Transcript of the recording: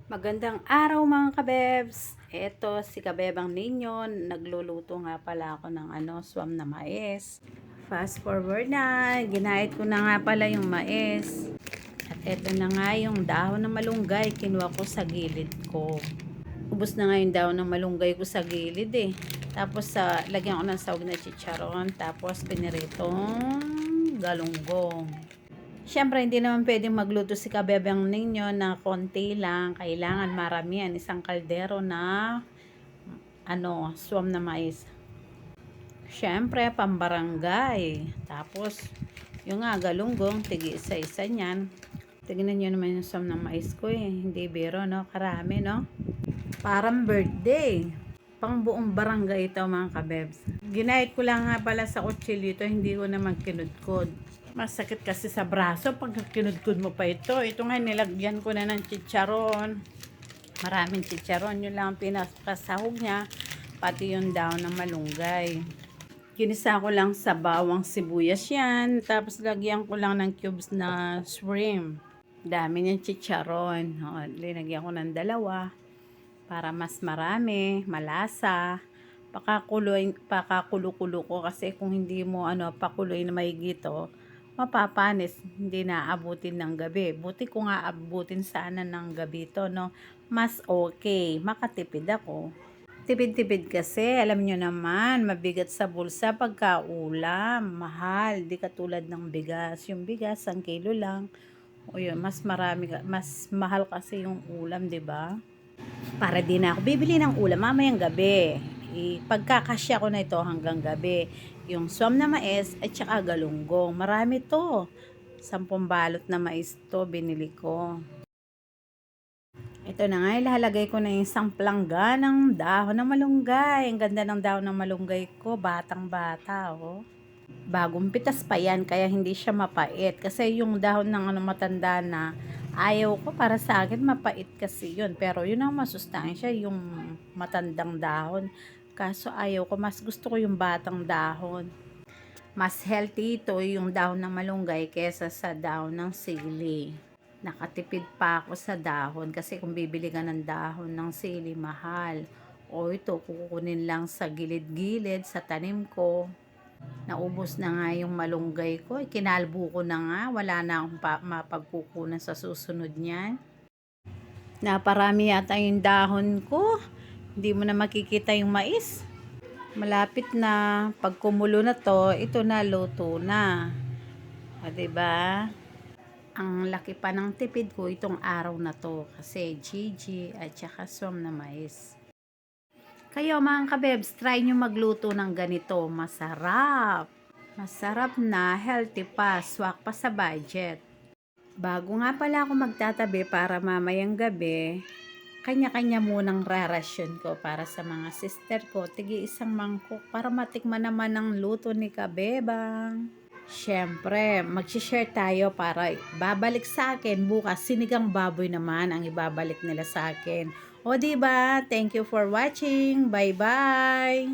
Magandang araw mga kabebs. Eto si Kabebang Ninyo, nagluluto nga pala ako ng swam na mais. Fast forward na, ginahit ko na nga pala yung mais. At eto na nga yung dahon ng malunggay, kinuha ko sa gilid ko. Ubos na nga yung dahon ng malunggay ko sa gilid eh. Tapos lagyan ko ng sahog na chicharon, tapos piniritong galunggong. Siyempre, hindi naman pwedeng magluto si Kabebang Ninyo na konti lang. Kailangan maramihan. Isang kaldero na swam na mais. Siyempre, pambarangay. Tapos, yung nga, galunggong, tigi isa-isa niyan. Tignan nyo naman yung swam na mais ko eh. Hindi biro, no? Karami, no? Parang birthday. Pang buong barangay ito, mga kabebs. Ginahit ko lang nga pala sa kutsilyo ito. Hindi ko naman kinudkod. Masakit kasi sa braso pag kinudkod mo pa ito. Ito nga, nilagyan ko na ng chicharon. Maraming chicharon. Yun lang ang pinakasahog niya. Pati yung daon ng malunggay. Kinisa ko lang sa bawang sibuyas yan. Tapos lagyan ko lang ng cubes na shrimp. Dami niyang chicharon. O, linagyan ko ng 2 para mas marami, malasa. Pakakulo-kulo ko kasi kung hindi mo pakuloy na mahigit mapapanis, hindi na abutin ng gabi. Buti ko nga abutin sana ng gabi to, no? Mas okay, makatipid ako. Tipid-tipid kasi, alam nyo naman, mabigat sa bulsa pagkaulam, mahal, di katulad ng bigas. Yung bigas, 1 kilo lang. O yun, mas marami, mas mahal kasi yung ulam, di ba? Para din ako bibili ng ulam mamayang gabi. Pagkakasya ko na ito hanggang gabi. Yung swam na mais at saka galunggong. Marami to. 10 balot na mais to binili ko. Ito na nga, ilalagay ko na yung isang plangga ng dahon ng malunggay. Ang ganda ng dahon ng malunggay ko, batang-bata, oh. Bagong pitas pa yan, kaya hindi siya mapait. Kasi yung dahon ng matanda na, ayaw ko, para sa akin mapait kasi yun. Pero yun ang masustansya, yung matandang dahon. Kaso ayaw ko, mas gusto ko yung batang dahon. Mas healthy ito yung dahon ng malunggay kesa sa dahon ng sili. Nakatipid pa ako sa dahon kasi kung bibili ka ng dahon ng sili, mahal. O ito, kukunin lang sa gilid-gilid sa tanim ko. Naubos na nga yung malunggay ko. Kinalbo ko na nga. Wala na akong mapagkukunan sa susunod niyan. Naparami yata yung dahon ko. Hindi mo na makikita yung mais. Malapit na. Pag kumulo na to, ito na, luto na. O, diba? Ang laki pa ng tipid ko itong araw na to. Kasi Gigi at saka swam na mais. Kayo mga kabebs, try nyo magluto ng ganito. Masarap. Masarap na, healthy pa, swak pa sa budget. Bago nga pala ako magtatabi para mamayang gabi, kanya-kanya munang rarasyon ko para sa mga sister ko. Tigi isang mangkok para matikman naman ang luto ni Kabebang. Siyempre, mag-share tayo para babalik sa akin. Bukas, sinigang baboy naman ang ibabalik nila sa akin. O diba? Thank you for watching. Bye-bye!